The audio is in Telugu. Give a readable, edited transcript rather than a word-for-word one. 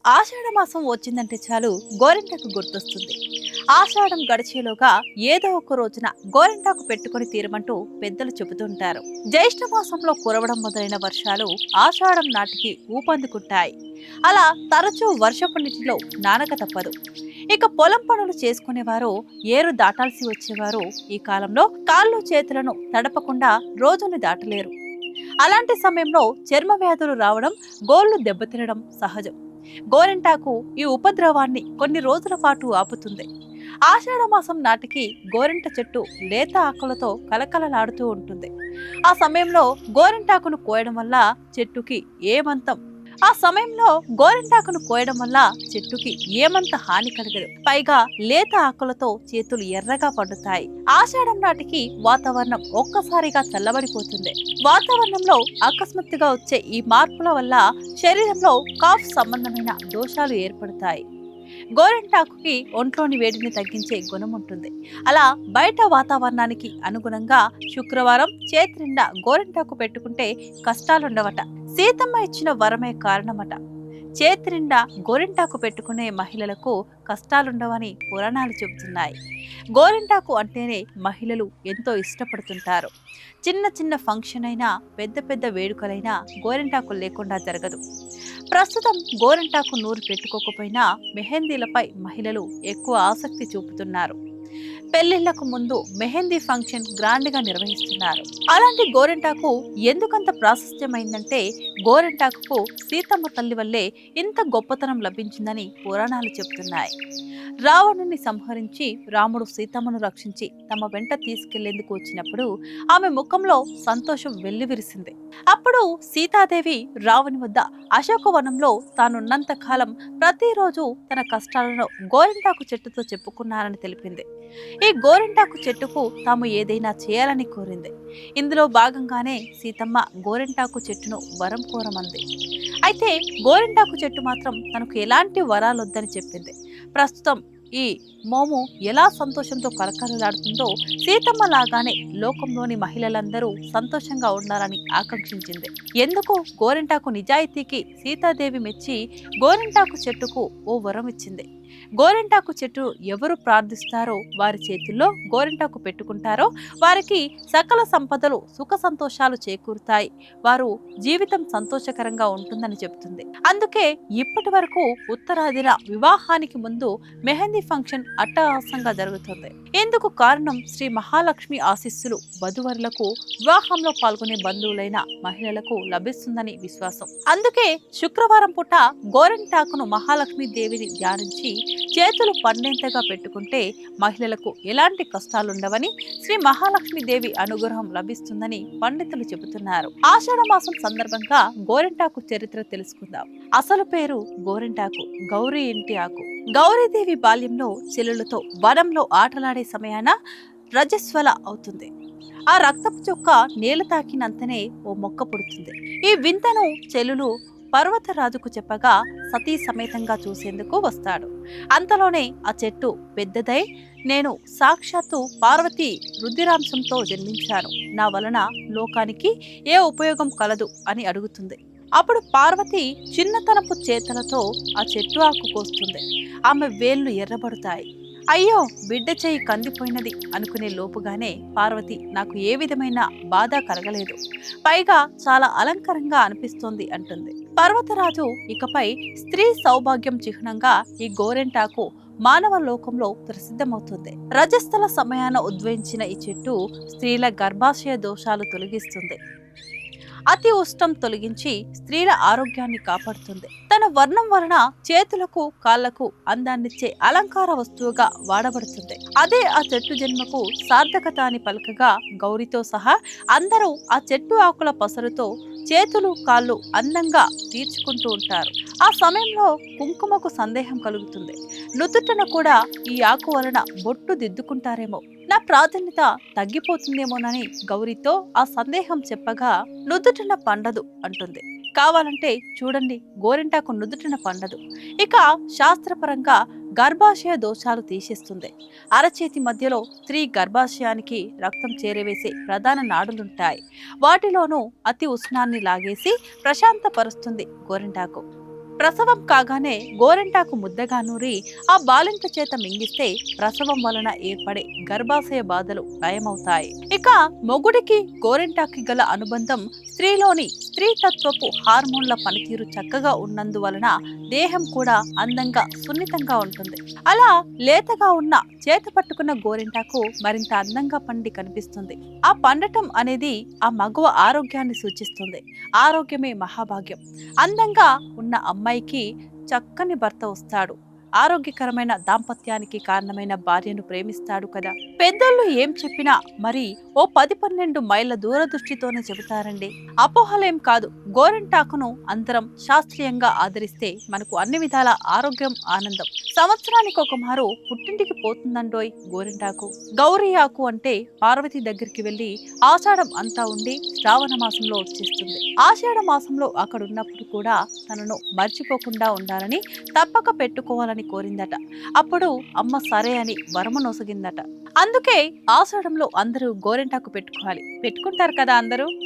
ఆషాఢ మాసం వచ్చిందంటే చాలు గోరింటాకు గుర్తొస్తుంది. ఆషాఢం గడిచేలోగా ఏదో ఒక రోజున గోరింటాకు పెట్టుకుని తీరమంటూ పెద్దలు చెబుతుంటారు. జ్యేష్ఠ మాసంలో కురవడం మొదలైన వర్షాలు ఆషాఢం నాటికి ఊపందుకుంటాయి. అలా తరచూ వర్షపు నీటిలో నానక తప్పదు. ఇక పొలం పనులు చేసుకునేవారు, ఏరు దాటాల్సి వచ్చేవారు ఈ కాలంలో కాళ్ళు చేతులను తడపకుండా రోజుని దాటలేరు. అలాంటి సమయంలో చర్మ వ్యాధులు రావడం, గోళ్లు దెబ్బతినడం సహజం. గోరింటాకు ఈ ఉపద్రవాన్ని కొన్ని రోజుల పాటు ఆపుతుంది. ఆషాఢ మాసం నాటికి గోరింట చెట్టు లేత ఆకులతో కలకలలాడుతూ ఉంటుంది. ఆ సమయంలో గోరింటాకును కోయడం వల్ల చెట్టుకి ఏమంతం ఆ సమయంలో గోరింటాకును కోయడం వల్ల చెట్టుకి ఏమంత హాని కలగదు. పైగా లేత ఆకులతో చేతులు ఎర్రగా పండుతాయి. ఆషాఢం నాటికి వాతావరణం ఒక్కసారిగా చల్లబడిపోతుంది. వాతావరణంలో అకస్మాత్తుగా వచ్చే ఈ మార్పుల వల్ల శరీరంలో కాఫ్ సంబంధమైన దోషాలు ఏర్పడతాయి. గోరింటాకుకి ఒంట్లోని వేడిని తగ్గించే గుణం ఉంటుంది. అలా బయట వాతావరణానికి అనుగుణంగా శుక్రవారం చేతి నిండా గోరింటాకు పెట్టుకుంటే కష్టాలుండవట. సీతమ్మ ఇచ్చిన వరమే కారణమట. చేతి నిండా గోరింటాకు పెట్టుకునే మహిళలకు కష్టాలుండవని పురాణాలు చెబుతున్నాయి. గోరింటాకు అంటేనే మహిళలు ఎంతో ఇష్టపడుతుంటారు. చిన్న చిన్న ఫంక్షన్ అయినా, పెద్ద పెద్ద వేడుకలైనా గోరింటాకు లేకుండా జరగదు. ప్రస్తుతం గోరింటాకు నూరు పెట్టుకోకపోయినా మెహందీలపై మహిళలు ఎక్కువ ఆసక్తి చూపుతున్నారు. పెళ్లిళ్లకు ముందు మెహందీ ఫంక్షన్ గ్రాండ్ గా నిర్వహిస్తున్నారు. అలాంటి గోరింటాకు ఎందుకంత ప్రాశస్త్యమైందంటే, గోరింటాకు సీతమ్మ తల్లి వల్లే ఇంత గొప్పతనం లభించిందని పురాణాలు చెబుతున్నాయి. రావణుని సంహరించి రాముడు సీతమ్మను రక్షించి తమ వెంట తీసుకెళ్లేందుకు వచ్చినప్పుడు ఆమె ముఖంలో సంతోషం వెల్లివిరిసింది. అప్పుడు సీతాదేవి రావణి వద్ద అశోకవనంలో తానున్నంత కాలం ప్రతిరోజు తన కష్టాలను గోరింటాకు చెట్టుతో చెప్పుకున్నారని తెలిపింది. ఈ గోరింటాకు చెట్టుకు తాము ఏదైనా చేయాలని కోరింది. ఇందులో భాగంగానే సీతమ్మ గోరింటాకు చెట్టును వరం కోరమంది. అయితే గోరింటాకు చెట్టు మాత్రం తనకు ఎలాంటి వరాలొద్దని చెప్పింది. ప్రస్తుతం ఈ మోము ఎలా సంతోషంతో కలకలలాడుతుందో, సీతమ్మ లాగానే లోకంలోని మహిళలందరూ సంతోషంగా ఉండాలని ఆకాంక్షించింది. ఎందుకు గోరింటాకు నిజాయితీకి సీతాదేవి మెచ్చి గోరింటాకు చెట్టుకు ఓ వరం ఇచ్చింది. గోరింటాకు చెట్టు ఎవరు ప్రార్థిస్తారో, వారి చేతుల్లో గోరింటాకు పెట్టుకుంటారో వారికి సకల సంపదలు, సుఖ సంతోషాలు చేకూరుతాయి. వారు జీవితం సంతోషకరంగా ఉంటుందని చెబుతుంది. అందుకే ఇప్పటి వరకు ఉత్తరాదిన వివాహానికి ముందు మెహందీ ఫంక్షన్ అట్టహాసంగా జరుగుతుంది. ఇందుకు కారణం శ్రీ మహాలక్ష్మి ఆశీస్సులు వధువరులకు, వివాహంలో పాల్గొనే బంధువులైన మహిళలకు లభిస్తుందని విశ్వాసం. అందుకే శుక్రవారం పూట గోరింటాకును మహాలక్ష్మి దేవిని ధ్యానించి చేతులు పండేంతగా పెట్టుకుంటే మహిళలకు ఎలాంటి కష్టాలుండవని, శ్రీ మహాలక్ష్మి దేవి అనుగ్రహం లభిస్తుందని పండితులు చెబుతున్నారు. ఆషాఢ మాసం సందర్భంగా గోరింటాకు చరిత్ర తెలుసుకుందాం. అసలు పేరు గోరింటాకు, గౌరీ ఇంటి ఆకు. గౌరీదేవి బాల్యంలో చెల్లులతో వనంలో ఆటలాడే సమయాన రజస్వల అవుతుంది. ఆ రక్తపు చొక్క నేల తాకినంతనే ఓ మొక్క పుడుతుంది. ఈ వింతను చెల్లులు పర్వతరాజుకు చెప్పగా సతీ సమేతంగా చూసేందుకు వస్తాడు. అంతలోనే ఆ చెట్టు పెద్దదై, నేను సాక్షాత్తు పార్వతి రుద్రాంశంతో జన్మించాను, నా వలన లోకానికి ఏ ఉపయోగం కలదు అని అడుగుతుంది. అప్పుడు పార్వతి చిన్నతనపు చేతలతో ఆ చెట్టు ఆకు కోస్తుంది. ఆమె వేళ్లు ఎర్రబడతాయి. అయ్యో, బిడ్డ చేయి కందిపోయినది అనుకునే లోపుగానే పార్వతి నాకు ఏ విధమైన బాధ కలగలేదు, పైగా చాలా అలంకరంగా అనిపిస్తోంది అంటుంది. పర్వతరాజు ఇకపై స్త్రీ సౌభాగ్యం చిహ్నంగా ఈ గోరింటాకు మానవ లోకంలో ప్రసిద్ధమవుతుంది. రజస్థల సమయాన ఉద్భవించిన ఈ చెట్టు స్త్రీల గర్భాశయ దోషాలు తొలగిస్తుంది, అతి ఉష్టం తొలగించి స్త్రీల ఆరోగ్యాన్ని కాపాడుతుంది. తన వర్ణం వలన చేతులకు, కాళ్లకు అందాన్నిచ్చే అలంకార వస్తువుగా వాడబడుతుంది. అదే ఆ చెట్టు జన్మకు సార్థకత అని పలకగా గౌరితో సహా అందరూ ఆ చెట్టు ఆకుల పసరుతో చేతులు, కాళ్ళు అందంగా తీర్చుకుంటూ ఉంటారు. ఆ సమయంలో కుంకుమకు సందేహం కలుగుతుంది. నుదుటన కూడా ఈ ఆకు వలన బొట్టు దిద్దుకుంటారేమో, నా ప్రాధాన్యత తగ్గిపోతుందేమోనని గౌరీతో ఆ సందేహం చెప్పగా నుదుటన పండదు అంటుంది. కావాలంటే చూడండి, గోరింటాకు నుదుటన పండదు. ఇక శాస్త్రపరంగా గర్భాశయ దోషాలు తీసేస్తుంది. అరచేతి మధ్యలో స్త్రీ గర్భాశయానికి రక్తం చేరవేసే ప్రధాన నాడులుంటాయి. వాటిలోనూ అతి ఉష్ణాన్ని లాగేసి ప్రశాంతపరుస్తుంది గోరింటాకు. ప్రసవం కాగానే గోరెంటాకు ముద్దగా నూరి ఆ బాలింత చేత మింగిస్తే ప్రసవం వలన ఏర్పడే గర్భాశయ బాధలు నయమవుతాయి. ఇక మొగుడికి గోరెంటాకి గల అనుబంధం స్త్రీలోని స్త్రీతత్వపు హార్మోన్ల పనితీరు చక్కగా ఉన్నందువలన దేహం కూడా అందంగా సున్నితంగా ఉంటుంది. అలా లేతగా ఉన్న చేత పట్టుకున్న గోరెంటాకు మరింత అందంగా పండి కనిపిస్తుంది. ఆ పండటం అనేది ఆ మగువ ఆరోగ్యాన్ని సూచిస్తుంది. ఆరోగ్యమే మహాభాగ్యం. అందంగా ఉన్న అమ్మాయికి చక్కని భర్త వస్తాడు. ఆరోగ్యకరమైన దాంపత్యానికి కారణమైన భార్యను ప్రేమిస్తాడు కదా. పెద్దోళ్ళు ఏం చెప్పినా మరి ఓ 10-12 మైళ్ళ దూరదృష్టితోనే చెబుతారండి. అపోహలేం కాదు. గోరింటాకును అందరం శాస్త్రీయంగా ఆదరిస్తే మనకు అన్ని విధాల ఆరోగ్యం, ఆనందం. సంవత్సరానికి ఒక మారు పుట్టింటికి పోతుందండోయ్ గోరింటాకు. గౌరీ ఆకు అంటే పార్వతి దగ్గరికి వెళ్లి ఆషాఢం అంతా ఉండి శ్రావణ మాసంలో వచ్చేస్తుంది. ఆషాఢ మాసంలో అక్కడున్నప్పుడు కూడా తనను మర్చిపోకుండా ఉండాలని, తప్పక పెట్టుకోవాలని కోరిందట. అప్పుడు అమ్మ సరే అని వరము నొసగిందట. అందుకే ఆషాఢంలో అందరూ గోరింటాకు పెట్టుకోవాలి. పెట్టుకుంటారు కదా అందరూ.